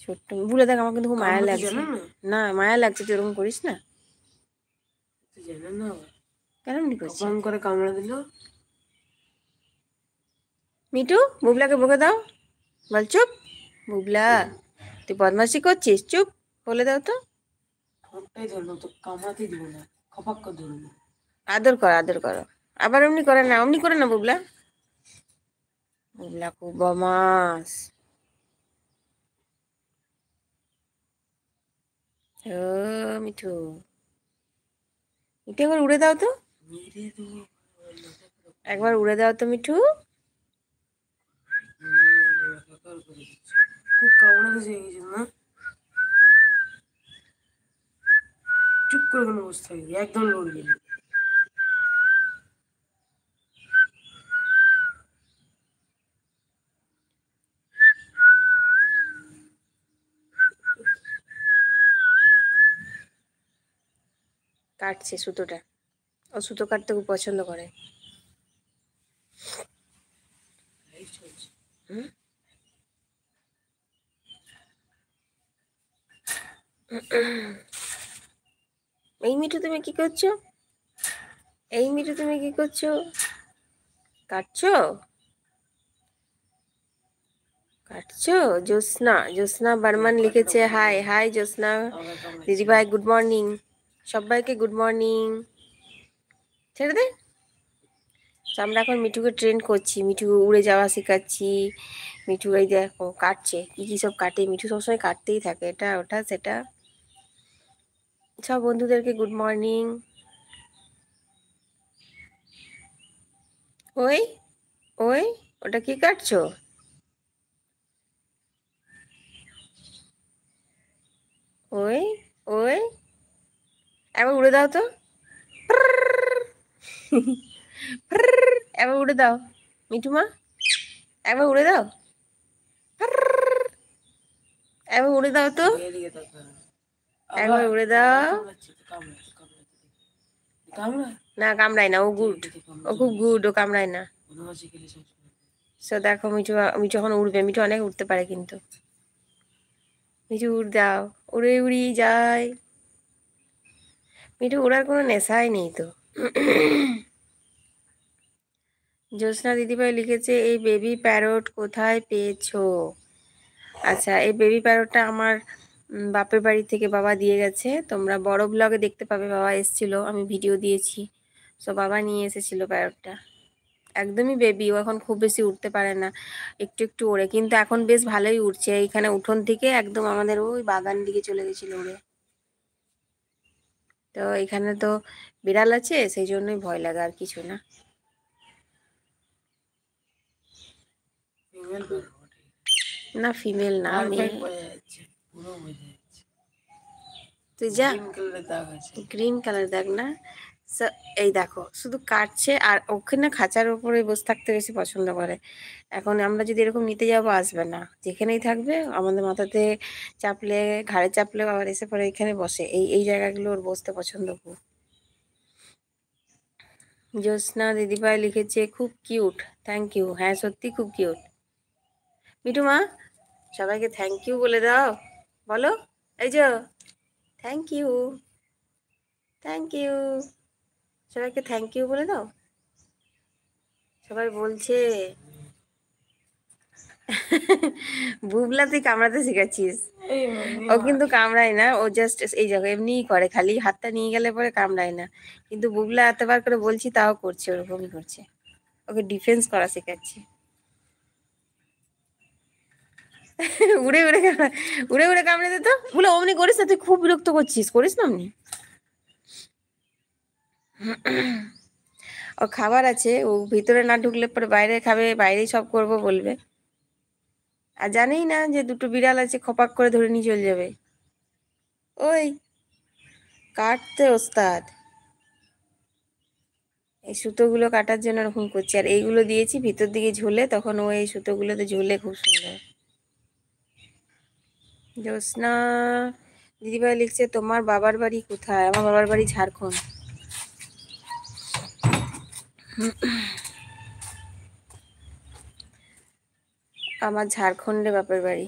ছোট্ট ভুলে দেখ, আমার কিন্তু খুব মায়া লাগছে। না মায়া লাগছে, তুই এরকম করিস না। কেন এমনি করছিস? করে কামড়া দিল। মিঠু, বুবলাকে বকে দাও। বল চুপ। বুবলা, তুই বদমাশি করছিস, চুপ বলে দাও তো। ঠোঁটটাই ধরলো তো, কামড়াতেই দিব না, খপাক করে ধরলো। আদর কর, আদর করো। আবার অমনি করে না, অমনি করে না বুবলা। বুবলা খুব বদমাস। ও মিঠু, মিঠু একবার উড়ে দাও তো। একবার উড়ে দাও তো মিঠু। খুব কামড়াতে চেয়ে গেছিল না। চুপ করে কোনো বসে থাকবি, একদম লড়বি না। কাটছে সুতোটা, ও সুতো কাটতে খুব পছন্দ করে। এই মিঠু তুমি কি করছো? এই মিঠু তুমি কি করছো? কাটছো? কাটছো? জ্যোৎস্না, জ্যোৎস্না বর্মন লিখেছে হাই। হাই জ্যোৎস্না দিদিভাই, গুড মর্নিং সবাইকে, গুড মর্নিং। ছেড়ে দে। আমরা এখন মিঠুকে ট্রেন করছি, মিঠু উড়ে যাওয়া শেখাচ্ছি। মিঠু এই দেখো কাটছে, কি কি সব কাটে মিঠু, সবসময় কাটতেই থাকে, এটা ওটা সেটা। সব বন্ধুদেরকে গুড মর্নিং। ওই ওই ওটা কি কাটছো? ওই ওই একবার উড়ে দাও তো। একবার উড়ে দাও মিঠু মা, একবার উড়ে দাও, একবার উড়ে দাও তো, একবার উড়ে দাও। না কামড়ায় না, ও গুড, ও খুব গুড, ও কামড়ায় না। সো দেখো মিঠু, মিঠু এখন উড়বে, মিঠু অনেক উঠতে পারে কিন্তু। মিঠু উড় দাও, উড়ে উড়ি যায়। মিঠু উড়ার কোনো নেশাই নেই তো। জ্যোৎস্না দিদিভাই লিখেছে এই বেবি প্যারট কোথায় পেয়েছো? আচ্ছা, এই বেবি প্যারটটা আমার বাপের বাড়ি থেকে বাবা দিয়ে গেছে। তোমরা বড় ব্লগে দেখতে পাবে, বাবা এসেছিল, আমি ভিডিও দিয়েছি। সো বাবা নিয়ে এসেছিল প্যারটটা। একদমই বেবি, ও এখন খুব বেশি উঠতে পারে না, একটু একটু ওড়ে, কিন্তু এখন বেশ ভালোই উঠছে। এইখানে উঠোন থেকে একদম আমাদের ওই বাগান দিকে চলে গেছিল উড়ে। তো এখানে তো বিড়াল আছে, সেই জন্যই ভয় লাগে, আর কিছু না। না ফিমেল না, মেয়ে। তুই যা, গ্রিন কালার দেখ না। এই দেখো শুধু কাটছে, আর ওখানে খাঁচার উপরে বসে থাকতে বেশি পছন্দ করে। এখন আমরা যদি এরকম নিতে যাবো আসবে না, যেখানেই থাকবে আমাদের মাথাতে চাপলে, ঘাড়ে চাপলে আবার এসে পরে এখানে বসে, এই এই জায়গাগুলো ওর বসতে পছন্দ খুব। জ্যোৎস্না দিদিভাই লিখেছে খুব কিউট, থ্যাংক ইউ। হ্যাঁ সত্যি খুব কিউট। মিঠু মা, সবাইকে থ্যাংক ইউ বলে দাও, বলো। এই যে থ্যাংক ইউ, থ্যাংক ইউ, সবাইকে থ্যাংক ইউ বলে দাও। সবাই বলছে। বুবলা তুই কামড়াতে শিখাচ্ছিস, ও কিন্তু কামড়ায় না, ও জাস্ট এই জায়গায় এমনিই করে, খালি হাতটা নিয়ে গেলে পরে কামড়ায় না। কিন্তু বুবলা এতবার করে বলছি তাও করছে, ওরকমই করছে, ওকে ডিফেন্স করা শেখাচ্ছি। উড়ে উড়ে কামড়ায়, উড়ে উড়ে কামড়ে দে তো। বলে অমনি করিস না, তুই খুব বিরক্ত করছিস, করিস না অমনি। ও খাবার আছে, ও ভিতরে না ঢুকলে পরে বাইরে খাবে, বাইরেই সব করবো বলবে। আর জানেই না যে দুটো বিড়াল আছে, খপাক করে ধরে নিয়ে চলে যাবে। ওই কাটতে ওস্তাদ, এই সুতোগুলো কাটার জন্য এরকম করছি, আর এইগুলো দিয়েছি ভিতর দিকে ঝুলে, তখন ও এই সুতোগুলোতে ঝুলে খুব সুন্দর। জ্যোৎস্না দিদিভাই লিখছে তোমার বাবার বাড়ি কোথায়? আমার বাবার বাড়ি ঝাড়খণ্ড। আমার ঝাড়খণ্ডে বাপের বাড়ি।